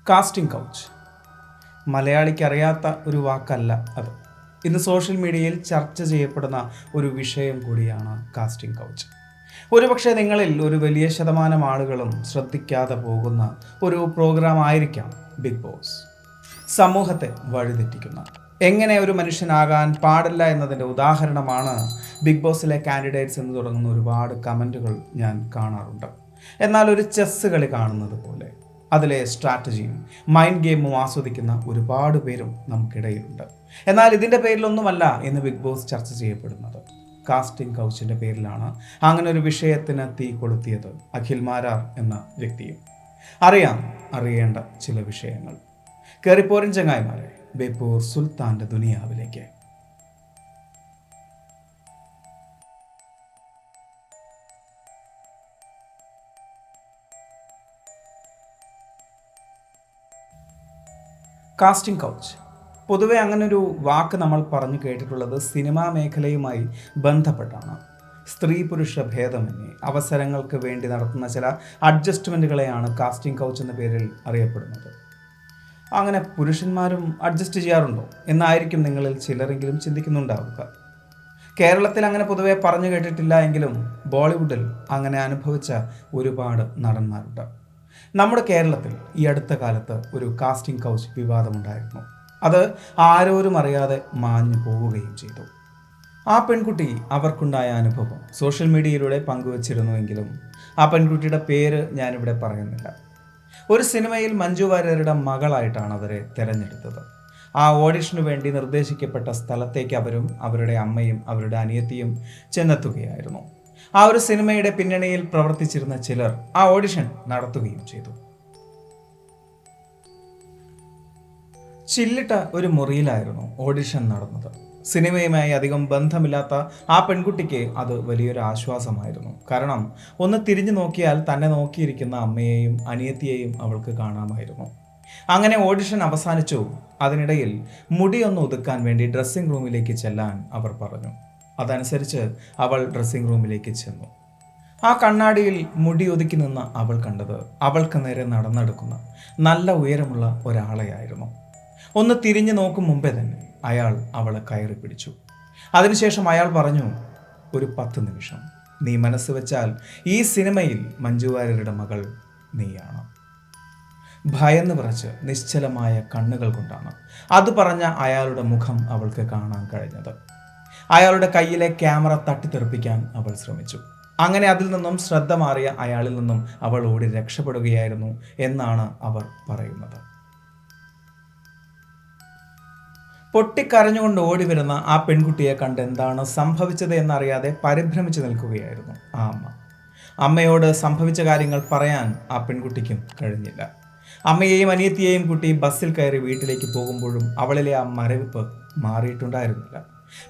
Casting couch മലയാളിക്ക് അറിയാത്ത ഒരു വാക്കല്ല അത്. ഇന്ന് സോഷ്യൽ മീഡിയയിൽ ചർച്ച ചെയ്യപ്പെടുന്ന ഒരു വിഷയം കൂടിയാണ് കാസ്റ്റിംഗ് കൗച്ച്. ഒരുപക്ഷെ നിങ്ങളിൽ ഒരു വലിയ ശതമാനം ആളുകളും ശ്രദ്ധിക്കാതെ പോകുന്ന ഒരു പ്രോഗ്രാം ആയിരിക്കാം ബിഗ് ബോസ്. സമൂഹത്തെ വഴിതെറ്റിക്കുന്ന, എങ്ങനെ ഒരു മനുഷ്യനാകാൻ പാടില്ല എന്നതിൻ്റെ ഉദാഹരണമാണ് ബിഗ് ബോസിലെ കാൻഡിഡേറ്റ്സ് എന്ന് തുടങ്ങുന്ന ഒരുപാട് കമൻറ്റുകൾ ഞാൻ കാണാറുണ്ട്. എന്നാൽ ഒരു ചെസ്സ് കളി കാണുന്നത് പോലെ അതിലെ സ്ട്രാറ്റജിയും മൈൻഡ് ഗെയിമും ആസ്വദിക്കുന്ന ഒരുപാട് പേരും നമുക്കിടയിലുണ്ട്. എന്നാൽ ഇതിൻ്റെ പേരിലൊന്നുമല്ല ഇന്ന് ബിഗ് ബോസ് ചർച്ച ചെയ്യപ്പെടുന്നത്. കാസ്റ്റിംഗ് കൗച്ചിൻ്റെ പേരിലാണ് അങ്ങനെ ഒരു വിഷയത്തിന് തീ കൊളുത്തിയത് അഖിൽ മാരാർ എന്ന വ്യക്തിയും. അറിയേണ്ട ചില വിഷയങ്ങൾ. കയറിപ്പോരൻ ചങ്ങായിമാരെ, ബേപ്പൂർ സുൽത്താൻ്റെ ദുനിയാവിലേക്ക്. കാസ്റ്റിംഗ് കൗച്ച് പൊതുവെ അങ്ങനൊരു വാക്ക് നമ്മൾ പറഞ്ഞു കേട്ടിട്ടുള്ളത് സിനിമാ മേഖലയുമായി ബന്ധപ്പെട്ടാണ്. സ്ത്രീ പുരുഷ ഭേദമന്യേ അവസരങ്ങൾക്ക് വേണ്ടി നടത്തുന്ന ചില അഡ്ജസ്റ്റ്മെൻറ്റുകളെയാണ് കാസ്റ്റിംഗ് കൗച്ച് എന്ന പേരിൽ അറിയപ്പെടുന്നത്. അങ്ങനെ പുരുഷന്മാരും അഡ്ജസ്റ്റ് ചെയ്യാറുണ്ടോ എന്നായിരിക്കും നിങ്ങളിൽ ചിലരെങ്കിലും ചിന്തിക്കുന്നുണ്ടാവുക. കേരളത്തിൽ അങ്ങനെ പൊതുവെ പറഞ്ഞു കേട്ടിട്ടില്ല എങ്കിലും ബോളിവുഡിൽ അങ്ങനെ അനുഭവിച്ച ഒരുപാട് നടന്മാരുണ്ട്. നമ്മുടെ കേരളത്തിൽ ഈ അടുത്ത കാലത്ത് ഒരു കാസ്റ്റിംഗ് കൗച്ച് വിവാദമുണ്ടായിരുന്നു. അത് ആരോരും അറിയാതെ മാഞ്ഞു പോവുകയും ചെയ്തു. ആ പെൺകുട്ടി അവർക്കുണ്ടായ അനുഭവം സോഷ്യൽ മീഡിയയിലൂടെ പങ്കുവച്ചിരുന്നുവെങ്കിലും ആ പെൺകുട്ടിയുടെ പേര് ഞാനിവിടെ പറയുന്നില്ല. ഒരു സിനിമയിൽ മഞ്ജു വാര്യരുടെ മകളായിട്ടാണ് അവരെ തിരഞ്ഞെടുത്തത്. ആ ഓഡിഷനു വേണ്ടി നിർദ്ദേശിക്കപ്പെട്ട സ്ഥലത്തേക്ക് അവരും അവരുടെ അമ്മയും അവരുടെ അനിയത്തിയും ചെന്നെത്തുകയായിരുന്നു. ആ ഒരു സിനിമയുടെ പിന്നണിയിൽ പ്രവർത്തിച്ചിരുന്ന ചിലർ ആ ഓഡിഷൻ നടത്തുകയും ചെയ്തു. ചില്ലിട്ട ഒരു മുറിയിലായിരുന്നു ഓഡിഷൻ നടന്നത്. സിനിമയുമായി അധികം ബന്ധമില്ലാത്ത ആ പെൺകുട്ടിക്ക് അത് വലിയൊരു ആശ്വാസമായിരുന്നു. കാരണം ഒന്ന് തിരിഞ്ഞു നോക്കിയാൽ തന്നെ നോക്കിയിരിക്കുന്ന അമ്മയെയും അനിയത്തിയെയും അവൾക്ക് കാണാമായിരുന്നു. അങ്ങനെ ഓഡിഷൻ അവസാനിച്ചു. അതിനിടയിൽ മുടിയൊന്ന് ഒതുക്കാൻ വേണ്ടി ഡ്രസ്സിംഗ് റൂമിലേക്ക് ചെല്ലാൻ അവർ പറഞ്ഞു. അതനുസരിച്ച് അവൾ ഡ്രസ്സിംഗ് റൂമിലേക്ക് ചെന്നു. ആ കണ്ണാടിയിൽ മുടി ഒതുക്കി നിന്ന അവൾ കണ്ടത് അവൾക്ക് നേരെ നടന്നെടുക്കുന്ന നല്ല ഉയരമുള്ള ഒരാളെയായിരുന്നു. ഒന്ന് തിരിഞ്ഞു നോക്കും മുമ്പേ തന്നെ അയാൾ അവളെ കയറി പിടിച്ചു. അതിനുശേഷം അയാൾ പറഞ്ഞു, ഒരു 10 നിമിഷം നീ മനസ്സ് വെച്ചാൽ ഈ സിനിമയിൽ മഞ്ജു വാര്യരുടെ മകൾ നീയാണ്. ഭയന്ന് വിറച്ച് നിശ്ചലമായ കണ്ണുകൾ കൊണ്ടാണ് അത് പറഞ്ഞ അയാളുടെ മുഖം അവൾക്ക് കാണാൻ കഴിഞ്ഞത്. അയാളുടെ കയ്യിലെ ക്യാമറ തട്ടിത്തെറിപ്പിക്കാൻ അവൾ ശ്രമിച്ചു. അങ്ങനെ അതിൽ നിന്നും ശ്രദ്ധ മാറിയ അയാളിൽ നിന്നും അവൾ ഓടി രക്ഷപ്പെടുകയായിരുന്നു എന്നാണ് അവർ പറയുന്നത്. പൊട്ടിക്കരഞ്ഞുകൊണ്ട് ഓടി വരുന്ന ആ പെൺകുട്ടിയെ കണ്ട് എന്താണ് സംഭവിച്ചത് എന്നറിയാതെ പരിഭ്രമിച്ചു നിൽക്കുകയായിരുന്നു ആ അമ്മ. അമ്മയോട് സംഭവിച്ച കാര്യങ്ങൾ പറയാൻ ആ പെൺകുട്ടിക്കും കഴിഞ്ഞില്ല. അമ്മയെയും അനിയത്തിയെയും കുട്ടി ബസ്സിൽ കയറി വീട്ടിലേക്ക് പോകുമ്പോഴും അവളിലെ ആ മരവിപ്പ് മാറിയിട്ടുണ്ടായിരുന്നില്ല.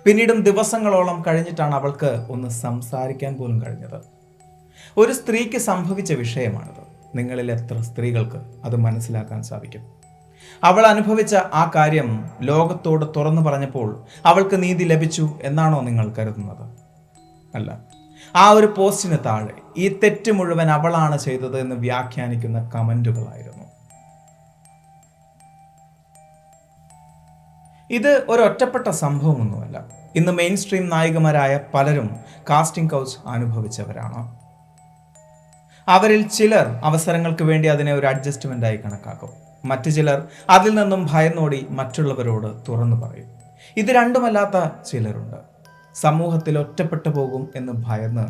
പിന്നീടും ദിവസങ്ങളോളം കഴിഞ്ഞിട്ടാണ് അവൾക്ക് ഒന്ന് സംസാരിക്കാൻ പോലും കഴിഞ്ഞത്. ഒരു സ്ത്രീക്ക് സംഭവിച്ച വിഷയമാണിത്. നിങ്ങളിൽ എത്ര സ്ത്രീകൾക്ക് അത് മനസ്സിലാക്കാൻ സാധിക്കും? അവൾ അനുഭവിച്ച ആ കാര്യം ലോകത്തോട് തുറന്നു പറഞ്ഞപ്പോൾ അവൾക്ക് നീതി ലഭിച്ചു എന്നാണോ നിങ്ങൾ കരുതുന്നത്? അല്ല. ആ ഒരു പോസ്റ്റിന് താഴെ ഈ തെറ്റ് മുഴുവൻ അവളാണ് ചെയ്തത് എന്ന് വ്യാഖ്യാനിക്കുന്ന കമന്റുകളായിരുന്നു. ഇത് ഒരൊറ്റപ്പെട്ട സംഭവമൊന്നുമല്ല. ഇന്ന് മെയിൻ സ്ട്രീം നായികമാരായ പലരും കാസ്റ്റിംഗ് കൗച്ച് അനുഭവിച്ചവരാണ്. അവരിൽ ചിലർ അവസരങ്ങൾക്ക് വേണ്ടി അതിനെ ഒരു അഡ്ജസ്റ്റ്മെൻ്റായി കണക്കാക്കും. മറ്റു ചിലർ അതിൽ നിന്നും ഭയന്നോടി മറ്റുള്ളവരോട് തുറന്നു പറയും. ഇത് രണ്ടുമല്ലാത്ത ചിലരുണ്ട്. സമൂഹത്തിൽ ഒറ്റപ്പെട്ടു പോകും എന്ന് ഭയന്ന്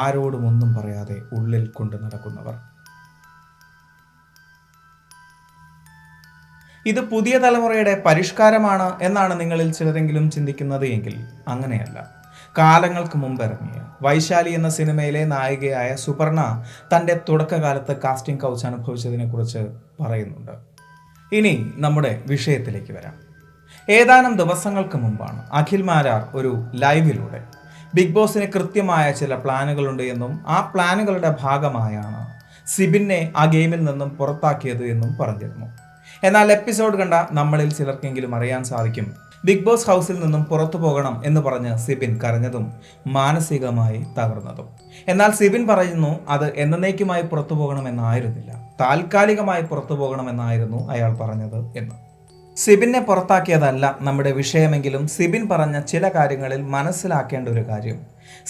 ആരോടും ഒന്നും പറയാതെ ഉള്ളിൽ കൊണ്ട് നടക്കുന്നവർ. ഇത് പുതിയ തലമുറയുടെ പരിഷ്കാരമാണ് എന്നാണ് നിങ്ങളിൽ ചിലരെങ്കിലും ചിന്തിക്കുന്നത് എങ്കിൽ അങ്ങനെയല്ല. കാലങ്ങൾക്ക് മുമ്പ് ഇറങ്ങിയ വൈശാലി എന്ന സിനിമയിലെ നായികയായ സുപർണ തൻ്റെ തുടക്കകാലത്ത് കാസ്റ്റിംഗ് കൗച്ച് അനുഭവിച്ചതിനെക്കുറിച്ച് പറയുന്നുണ്ട്. ഇനി നമ്മുടെ വിഷയത്തിലേക്ക് വരാം. ഏതാനും ദിവസങ്ങൾക്ക് മുമ്പാണ് അഖിൽ മാരാർ ഒരു ലൈവിലൂടെ ബിഗ് ബോസിന് കൃത്യമായ ചില പ്ലാനുകളുണ്ട് എന്നും ആ പ്ലാനുകളുടെ ഭാഗമായാണ് സിബിനെ ആ ഗെയിമിൽ നിന്നും പുറത്താക്കിയത് എന്നും പറഞ്ഞിരുന്നു. എന്നാൽ എപ്പിസോഡ് കണ്ട നമ്മളിൽ ചിലർക്കെങ്കിലും അറിയാൻ സാധിക്കും, ബിഗ് ബോസ് ഹൗസിൽ നിന്നും പുറത്തു പോകണം എന്ന് പറഞ്ഞ് സിബിൻ കരഞ്ഞതും മാനസികമായി തകർന്നതും. എന്നാൽ സിബിൻ പറയുന്നു അത് എന്നേക്കുമായി പുറത്തു പോകണമെന്നായിരുന്നില്ല, താൽക്കാലികമായി പുറത്തു പോകണമെന്നായിരുന്നു അയാൾ പറഞ്ഞത് എന്ന്. സിബിനെ പുറത്താക്കിയതല്ല നമ്മുടെ വിഷയമെങ്കിലും സിബിൻ പറഞ്ഞ ചില കാര്യങ്ങളിൽ മനസ്സിലാക്കേണ്ട ഒരു കാര്യം,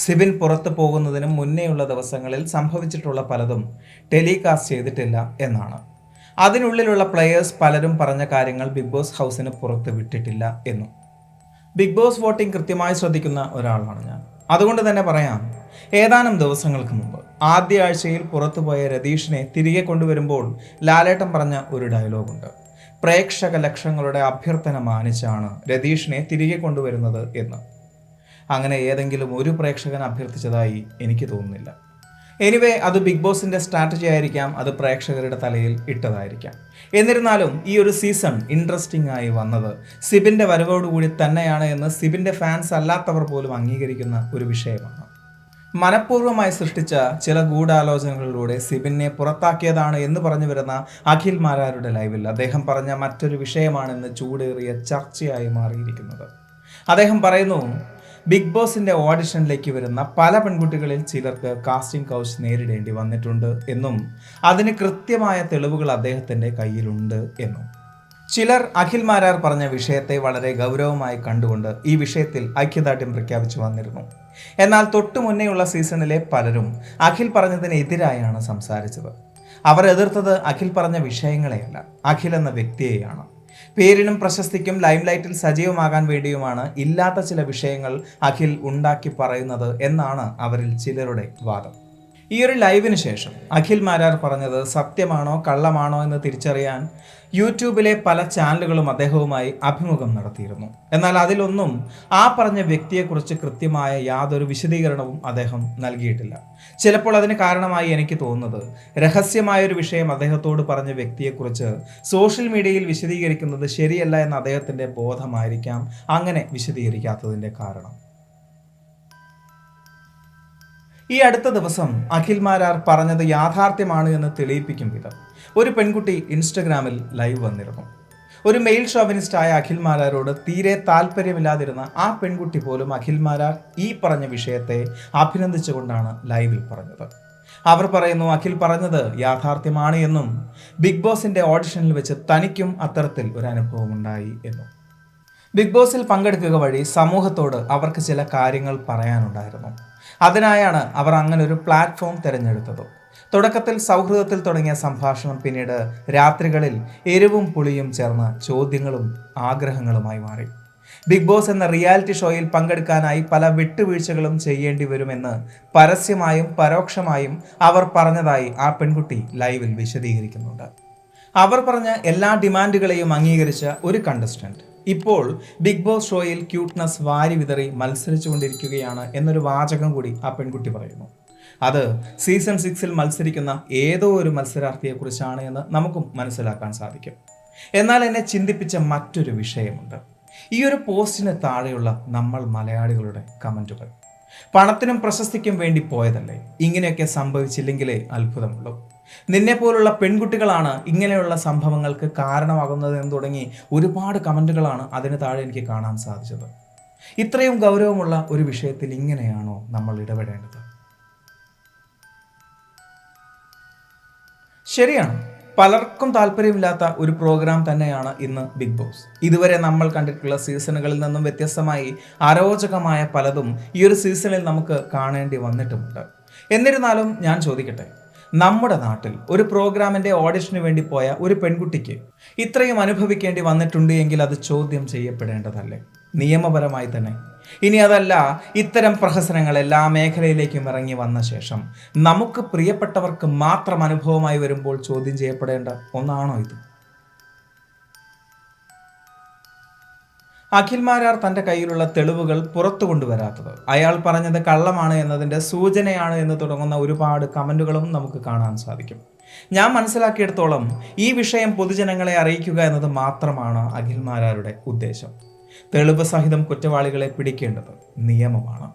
സിബിൻ പുറത്തു പോകുന്നതിനും മുന്നേയുള്ള ദിവസങ്ങളിൽ സംഭവിച്ചിട്ടുള്ള പലതും ടെലികാസ്റ്റ് ചെയ്തിട്ടില്ല എന്നാണ്. അതിനുള്ളിലുള്ള പ്ലെയേഴ്സ് പലരും പറഞ്ഞ കാര്യങ്ങൾ ബിഗ് ബോസ് ഹൗസിന് പുറത്ത് വിട്ടിട്ടില്ല എന്നും. ബിഗ് ബോസ് വോട്ടിംഗ് കൃത്യമായി ശ്രദ്ധിക്കുന്ന ഒരാളാണ് ഞാൻ. അതുകൊണ്ട് തന്നെ പറയാം, ഏതാനും ദിവസങ്ങൾക്ക് മുമ്പ് ആദ്യ ആഴ്ചയിൽ പുറത്തുപോയ രതീഷിനെ തിരികെ കൊണ്ടുവരുമ്പോൾ ലാലേട്ടൻ പറഞ്ഞ ഒരു ഡയലോഗുണ്ട്. പ്രേക്ഷക ലക്ഷങ്ങളുടെ അഭ്യർത്ഥന മാനിച്ചാണ് രതീഷിനെ തിരികെ കൊണ്ടുവരുന്നത് എന്ന്. അങ്ങനെ ഏതെങ്കിലും ഒരു പ്രേക്ഷകൻ അഭ്യർത്ഥിച്ചതായി എനിക്ക് തോന്നുന്നില്ല. എനിവേ, അത് ബിഗ് ബോസിന്റെ സ്ട്രാറ്റജി ആയിരിക്കാം, അത് പ്രേക്ഷകരുടെ തലയിൽ ഇട്ടതായിരിക്കാം. എന്നിരുന്നാലും ഈ ഒരു സീസൺ ഇൻട്രസ്റ്റിംഗ് ആയി വന്നത് സിബിന്റെ വരവോടുകൂടി തന്നെയാണ് എന്ന് സിബിന്റെ ഫാൻസ് അല്ലാത്തവർ പോലും അംഗീകരിക്കുന്ന ഒരു വിഷയമാണ്. മനഃപൂർവ്വമായി സൃഷ്ടിച്ച ചില ഗൂഢാലോചനകളിലൂടെ സിബിനെ പുറത്താക്കിയതാണ് എന്ന് പറഞ്ഞു വരുന്ന അഖിൽ മാരാരുടെ ലൈവിൽ അദ്ദേഹം പറഞ്ഞ മറ്റൊരു വിഷയമാണെന്ന് ചൂടേറിയ ചർച്ചയായി മാറിയിരിക്കുന്നത്. അദ്ദേഹം പറയുന്നു, ബിഗ് ബോസിന്റെ ഓഡിഷനിലേക്ക് വരുന്ന പല പെൺകുട്ടികളിൽ ചിലർക്ക് കാസ്റ്റിംഗ് കൗച്ച് നേരിടേണ്ടി വന്നിട്ടുണ്ട് എന്നും അതിന് കൃത്യമായ തെളിവുകൾ അദ്ദേഹത്തിന്റെ കയ്യിലുണ്ട് എന്നും. ചിലർ അഖിൽ മാരാർ പറഞ്ഞ വിഷയത്തെ വളരെ ഗൗരവമായി കണ്ടുകൊണ്ട് ഈ വിഷയത്തിൽ ഐക്യദാർഢ്യം പ്രഖ്യാപിച്ചു വന്നിരുന്നു. എന്നാൽ തൊട്ടു മുന്നേയുള്ള സീസണിലെ പലരും അഖിൽ പറഞ്ഞതിനെതിരായാണ് സംസാരിച്ചത്. അവർ എതിർത്തത് അഖിൽ പറഞ്ഞ വിഷയങ്ങളെയല്ല, അഖിൽ എന്ന വ്യക്തിയെയാണ്. പേരിനും പ്രശസ്തിക്കും ലൈംലൈറ്റിൽ സജീവമാകാൻ വേണ്ടിയുമാണ് ഇല്ലാത്ത ചില വിഷയങ്ങൾ അഖിൽ ഉണ്ടാക്കി പറയുന്നത് എന്നാണ് അവരിൽ ചിലരുടെ വാദം. ഈ ഒരു ലൈവിന് ശേഷം അഖിൽ മാരാർ പറഞ്ഞത് സത്യമാണോ കള്ളമാണോ എന്ന് തിരിച്ചറിയാൻ യൂട്യൂബിലെ പല ചാനലുകളും അദ്ദേഹവുമായി അഭിമുഖം നടത്തിയിരുന്നു. എന്നാൽ അതിലൊന്നും ആ പറഞ്ഞ വ്യക്തിയെക്കുറിച്ച് കൃത്യമായ യാതൊരു വിശദീകരണവും അദ്ദേഹം നൽകിയിട്ടില്ല. ചിലപ്പോൾ അതിന് കാരണമായി എനിക്ക് തോന്നുന്നത് രഹസ്യമായൊരു വിഷയം അദ്ദേഹത്തോട് പറഞ്ഞ വ്യക്തിയെക്കുറിച്ച് സോഷ്യൽ മീഡിയയിൽ വിശദീകരിക്കുന്നത് ശരിയല്ല എന്ന അദ്ദേഹത്തിൻ്റെ ബോധമായിരിക്കാം അങ്ങനെ വിശദീകരിക്കാത്തതിൻ്റെ കാരണം. ഈ അടുത്ത ദിവസം അഖിൽ മാരാർ പറഞ്ഞത് യാഥാർത്ഥ്യമാണ് എന്ന് തെളിയിപ്പിക്കും വിധം ഒരു പെൺകുട്ടി ഇൻസ്റ്റഗ്രാമിൽ ലൈവ് വന്നിരുന്നു. ഒരു മെയിൽ ഷോവിനിസ്റ്റായ അഖിൽ മാരാരോട് തീരെ താല്പര്യമില്ലാതിരുന്ന ആ പെൺകുട്ടി പോലും അഖിൽ മാരാർ ഈ പറഞ്ഞ വിഷയത്തെ അഭിനന്ദിച്ചുകൊണ്ടാണ് ലൈവിൽ പറഞ്ഞത്. അവർ പറയുന്നു, അഖിൽ പറഞ്ഞത് യാഥാർത്ഥ്യമാണ് എന്നും ബിഗ് ബോസിന്റെ ഓഡിഷനിൽ വെച്ച് തനിക്കും അത്തരത്തിൽ ഒരു അനുഭവം ഉണ്ടായി എന്നും. ബിഗ് ബോസിൽ പങ്കെടുക്കുക വഴി സമൂഹത്തോട് അവർക്ക് ചില കാര്യങ്ങൾ പറയാനുണ്ടായിരുന്നു. അതിനായാണ് അവർ അങ്ങനെ ഒരു പ്ലാറ്റ്ഫോം തിരഞ്ഞെടുത്തത്. തുടക്കത്തിൽ സൗഹൃദത്തിൽ തുടങ്ങിയ സംഭാഷണം പിന്നീട് രാത്രികളിൽ എരിവും പുളിയും ചേർന്ന ചോദ്യങ്ങളും ആഗ്രഹങ്ങളുമായി മാറി. ബിഗ് ബോസ് എന്ന റിയാലിറ്റി ഷോയിൽ പങ്കെടുക്കാനായി പല വിട്ടുവീഴ്ചകളും ചെയ്യേണ്ടി വരുമെന്ന് പരസ്യമായും പരോക്ഷമായും അവർ പറഞ്ഞതായി ആ പെൺകുട്ടി ലൈവിൽ വിശദീകരിക്കുന്നുണ്ട്. അവർ പറഞ്ഞ എല്ലാ ഡിമാൻഡുകളെയും അംഗീകരിച്ച ഒരു കണ്ടസ്റ്റന്റ് ഇപ്പോൾ ബിഗ് ബോസ് ഷോയിൽ ക്യൂട്ട്നസ് വാരി വിതറി മത്സരിച്ചുകൊണ്ടിരിക്കുകയാണ് എന്നൊരു വാചകം കൂടി ആ പെൺകുട്ടി പറയുന്നു. അത് സീസൺ 6 മത്സരിക്കുന്ന ഏതോ ഒരു മത്സരാർത്ഥിയെക്കുറിച്ചാണ് എന്ന് നമുക്കും മനസ്സിലാക്കാൻ സാധിക്കും. എന്നാൽ എന്നെ ചിന്തിപ്പിച്ച മറ്റൊരു വിഷയമുണ്ട്. ഈ ഒരു പോസ്റ്റിന് താഴെയുള്ള നമ്മൾ മലയാളികളുടെ കമൻറ്റുകൾ. പണത്തിനും പ്രശസ്തിക്കും വേണ്ടി പോയതല്ലേ, ഇങ്ങനെയൊക്കെ സംഭവിച്ചില്ലെങ്കിലേ അത്ഭുതമുള്ളൂ. നിന്നെപ്പോലുള്ള പെൺകുട്ടികളാണ് ഇങ്ങനെയുള്ള സംഭവങ്ങൾക്ക് കാരണമാകുന്നത് എന്ന് തുടങ്ങി ഒരുപാട് കമൻറ്റുകളാണ് അതിന് താഴെ എനിക്ക് കാണാൻ സാധിച്ചത്. ഇത്രയും ഗൗരവമുള്ള ഒരു വിഷയത്തിൽ ഇങ്ങനെയാണോ നമ്മൾ ഇടപെടേണ്ടത്? ശരിയാണ്, പലർക്കും താല്പര്യമില്ലാത്ത ഒരു പ്രോഗ്രാം തന്നെയാണ് ഇന്ന് ബിഗ് ബോസ്. ഇതുവരെ നമ്മൾ കണ്ടിട്ടുള്ള സീസണുകളിൽ നിന്നും വ്യത്യസ്തമായി അരോചകമായ പലതും ഈ ഒരു സീസണിൽ നമുക്ക് കാണേണ്ടി വന്നിട്ടുമുണ്ട്. എന്നിരുന്നാലും ഞാൻ ചോദിക്കട്ടെ, നമ്മുടെ നാട്ടിൽ ഒരു പ്രോഗ്രാമിൻ്റെ ഓഡിഷന് വേണ്ടി പോയ ഒരു പെൺകുട്ടിക്ക് ഇത്രയും അനുഭവിക്കേണ്ടി വന്നിട്ടുണ്ട് എങ്കിൽ അത് ചോദ്യം ചെയ്യപ്പെടേണ്ടതല്ലേ, നിയമപരമായി തന്നെ? ഇനി അതല്ല, ഇത്തരം പ്രഹസനങ്ങൾ എല്ലാ മേഖലയിലേക്കും ഇറങ്ങി വന്ന ശേഷം നമുക്ക് പ്രിയപ്പെട്ടവർക്ക് മാത്രം അനുഭവമായി വരുമ്പോൾ ചോദ്യം ചെയ്യപ്പെടേണ്ട ഒന്നാണോ ഇത്? അഖിൽ മാരാർ തൻ്റെ കയ്യിലുള്ള തെളിവുകൾ പുറത്തു കൊണ്ടുവരാത്തത് അയാൾ പറഞ്ഞത് കള്ളമാണ് എന്നതിൻ്റെ സൂചനയാണ് എന്ന് തുടങ്ങുന്ന ഒരുപാട് കമൻറ്റുകളും നമുക്ക് കാണാൻ സാധിക്കും. ഞാൻ മനസ്സിലാക്കിയെടുത്തോളം ഈ വിഷയം പൊതുജനങ്ങളെ അറിയിക്കുക എന്നത് മാത്രമാണ് അഖിൽ മാരാരുടെ ഉദ്ദേശം. തെളിവ് സഹിതം കുറ്റവാളികളെ പിടിക്കേണ്ടത് നിയമമാണ്.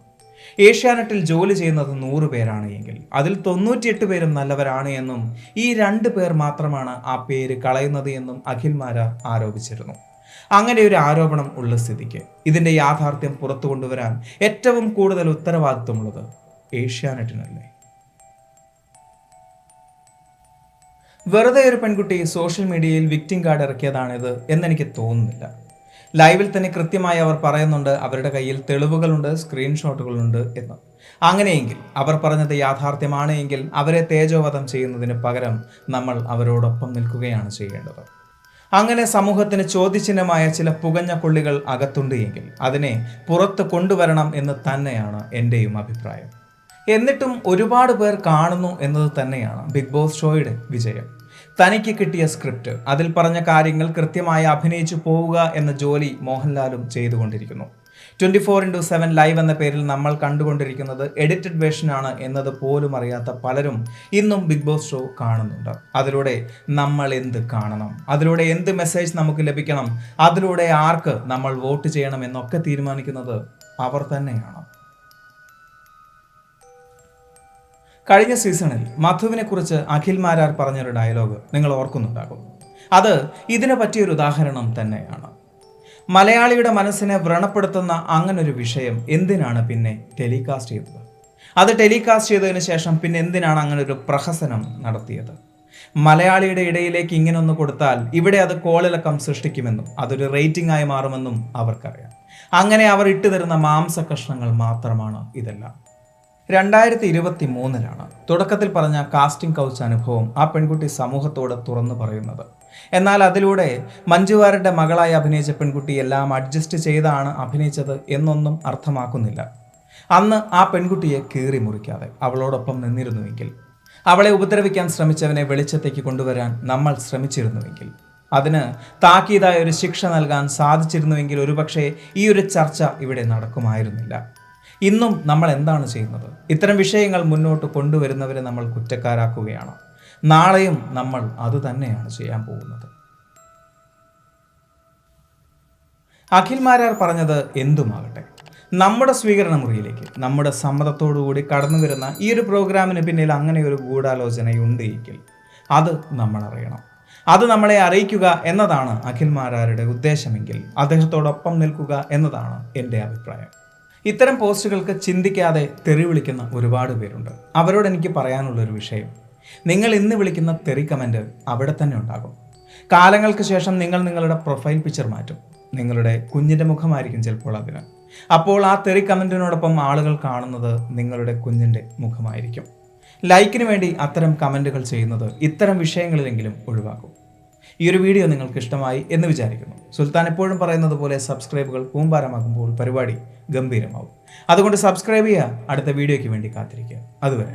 ഏഷ്യാനെറ്റിൽ ജോലി ചെയ്യുന്നത് 100 പേരാണ് എങ്കിൽ അതിൽ 98 പേരും നല്ലവരാണ് എന്നും ഈ 2 പേർ മാത്രമാണ് ആ പേര് കളയുന്നത് എന്നും അഖിൽ മാരാർ ആരോപിച്ചിരുന്നു. അങ്ങനെ ഒരു ആരോപണം ഉള്ള സ്ഥിതിക്ക് ഇതിൻ്റെ യാഥാർത്ഥ്യം പുറത്തു കൊണ്ടുവരാൻ ഏറ്റവും കൂടുതൽ ഉത്തരവാദിത്വമുള്ളത് ഏഷ്യാനെറ്റിനല്ലേ? വെറുതെ ഒരു പെൺകുട്ടി സോഷ്യൽ മീഡിയയിൽ വിക്ടിം കാർഡ് ഇറക്കിയതാണിത് എന്നെനിക്ക് തോന്നുന്നില്ല. ലൈവിൽ തന്നെ കൃത്യമായി അവർ പറയുന്നുണ്ട് അവരുടെ കയ്യിൽ തെളിവുകളുണ്ട്, സ്ക്രീൻഷോട്ടുകളുണ്ട് എന്ന്. അങ്ങനെയെങ്കിൽ അവർ പറഞ്ഞത് യാഥാർത്ഥ്യമാണ് എങ്കിൽ അവരെ തേജോവധം ചെയ്യുന്നതിന് പകരം നമ്മൾ അവരോടൊപ്പം നിൽക്കുകയാണ് ചെയ്യേണ്ടത്. അങ്ങനെ സമൂഹത്തിന് ചോദ്യചിഹ്നമായ ചില പുകഞ്ഞ കൊള്ളികൾ അകത്തുണ്ട് എങ്കിൽ അതിനെ പുറത്ത് കൊണ്ടുവരണം എന്ന് തന്നെയാണ് എൻ്റെയും അഭിപ്രായം. എന്നിട്ടും ഒരുപാട് പേർ കാണുന്നു എന്നത് തന്നെയാണ് ബിഗ് ബോസ് ഷോയുടെ വിജയം. തനിക്ക് കിട്ടിയ സ്ക്രിപ്റ്റ്, അതിൽ പറഞ്ഞ കാര്യങ്ങൾ കൃത്യമായി അഭിനയിച്ചു പോവുക എന്ന ജോലി മോഹൻലാലും ചെയ്തുകൊണ്ടിരിക്കുന്നു. 24/7 ലൈവ് എന്ന പേരിൽ നമ്മൾ കണ്ടുകൊണ്ടിരിക്കുന്നത് എഡിറ്റഡ് വേർഷനാണ് എന്നത് പോലും അറിയാത്ത പലരും ഇന്നും ബിഗ് ബോസ് ഷോ കാണുന്നുണ്ട്. അതിലൂടെ നമ്മൾ എന്ത് കാണണം, അതിലൂടെ എന്ത് മെസ്സേജ് നമുക്ക് ലഭിക്കണം, അതിലൂടെ ആർക്ക് നമ്മൾ വോട്ട് ചെയ്യണം എന്നൊക്കെ തീരുമാനിക്കുന്നത് അവർ തന്നെയാണ്. കഴിഞ്ഞ സീസണിൽ മധുവിനെ കുറിച്ച് അഖിൽ മാരാർ പറഞ്ഞൊരു ഡയലോഗ് നിങ്ങൾ ഓർക്കുന്നുണ്ടാകും. അത് ഇതിനെ പറ്റിയൊരു ഉദാഹരണം തന്നെയാണ്. മലയാളിയുടെ മനസ്സിനെ വ്രണപ്പെടുത്തുന്ന അങ്ങനൊരു വിഷയം എന്തിനാണ് പിന്നെ ടെലികാസ്റ്റ് ചെയ്തത്? അത് ടെലികാസ്റ്റ് ചെയ്തതിന് ശേഷം പിന്നെ എന്തിനാണ് അങ്ങനെ ഒരു പ്രഹസനം നടത്തിയത്? മലയാളിയുടെ ഇടയിലേക്ക് ഇങ്ങനെ ഒന്ന് കൊടുത്താൽ ഇവിടെ അത് കോളിളക്കം സൃഷ്ടിക്കുമെന്നും അതൊരു റേറ്റിംഗ് ആയി മാറുമെന്നും അവർക്കറിയാം. അങ്ങനെ അവർ ഇട്ടുതരുന്ന മാംസ കഷ്ണങ്ങൾ മാത്രമാണ് ഇതെല്ലാം. 2023 തുടക്കത്തിൽ പറഞ്ഞ കാസ്റ്റിംഗ് കൗച്ച് അനുഭവം ആ പെൺകുട്ടി സമൂഹത്തോട് തുറന്നു പറയുന്നത്. എന്നാൽ അതിലൂടെ മഞ്ജുവാരുടെ മകളായി അഭിനയിച്ച പെൺകുട്ടി എല്ലാം അഡ്ജസ്റ്റ് ചെയ്താണ് അഭിനയിച്ചത് എന്നൊന്നും അർത്ഥമാക്കുന്നില്ല. അന്ന് ആ പെൺകുട്ടിയെ കീറി മുറിക്കാതെ അവളോടൊപ്പം നിന്നിരുന്നുവെങ്കിൽ, അവളെ ഉപദ്രവിക്കാൻ ശ്രമിച്ചവനെ വെളിച്ചത്തേക്ക് കൊണ്ടുവരാൻ നമ്മൾ ശ്രമിച്ചിരുന്നുവെങ്കിൽ, അതിന് താക്കീതായ ഒരു ശിക്ഷ നൽകാൻ സാധിച്ചിരുന്നുവെങ്കിൽ ഒരുപക്ഷെ ഈ ഒരു ചർച്ച ഇവിടെ നടക്കുമായിരുന്നില്ല. ഇന്നും നമ്മൾ എന്താണ് ചെയ്യുന്നത്? ഇത്തരം വിഷയങ്ങൾ മുന്നോട്ട് കൊണ്ടുവരുന്നവരെ നമ്മൾ കുറ്റക്കാരാക്കുകയാണ്. നാളെയും നമ്മൾ അത് തന്നെയാണ് ചെയ്യാൻ പോകുന്നത്. അഖിൽ മാരാർ പറഞ്ഞത് എന്തുമാകട്ടെ, നമ്മുടെ സ്വീകരണ മുറിയിലേക്ക് നമ്മുടെ സമ്മതത്തോടുകൂടി കടന്നു വരുന്ന ഈ ഒരു പ്രോഗ്രാമിന് പിന്നിൽ അങ്ങനെ ഒരു ഗൂഢാലോചനയുണ്ട് എങ്കിൽ അത് നമ്മൾ അറിയണം. അത് നമ്മളെ അറിയിക്കുക എന്നതാണ് അഖിൽ മാരാരുടെ ഉദ്ദേശമെങ്കിൽ അദ്ദേഹത്തോടൊപ്പം നിൽക്കുക എന്നതാണ് എൻ്റെ അഭിപ്രായം. ഇത്തരം പോസ്റ്റുകൾക്ക് ചിന്തിക്കാതെ തെറി വിളിക്കുന്ന ഒരുപാട് പേരുണ്ട്. അവരോട് എനിക്ക് പറയാനുള്ളൊരു വിഷയം, നിങ്ങൾ ഇന്ന് വിളിക്കുന്ന തെറി കമൻറ്റ് അവിടെ തന്നെ ഉണ്ടാകും. കാലങ്ങൾക്ക് ശേഷം നിങ്ങൾ നിങ്ങളുടെ പ്രൊഫൈൽ പിക്ചർ മാറ്റും. നിങ്ങളുടെ കുഞ്ഞിൻ്റെ മുഖമായിരിക്കും ചിലപ്പോൾ അതിന്. അപ്പോൾ ആ തെറി കമൻറ്റിനോടൊപ്പം ആളുകൾ കാണുന്നത് നിങ്ങളുടെ കുഞ്ഞിൻ്റെ മുഖമായിരിക്കും. ലൈക്കിന് വേണ്ടി അത്തരം കമൻറ്റുകൾ ചെയ്യുന്നത് ഇത്തരം വിഷയങ്ങളിലെങ്കിലും ഒഴിവാക്കും. ഈ ഒരു വീഡിയോ നിങ്ങൾക്ക് ഇഷ്ടമായി എന്ന് വിചാരിക്കുന്നു. സുൽത്താൻ എപ്പോഴും പറയുന്നത് പോലെ സബ്സ്ക്രൈബുകൾ കൂമ്പാരമാകുമ്പോൾ പരിപാടി ഗംഭീരമാവും. അതുകൊണ്ട് സബ്സ്ക്രൈബ് ചെയ്യുക, അടുത്ത വീഡിയോയ്ക്ക് വേണ്ടി കാത്തിരിക്കുക. അതുവരെ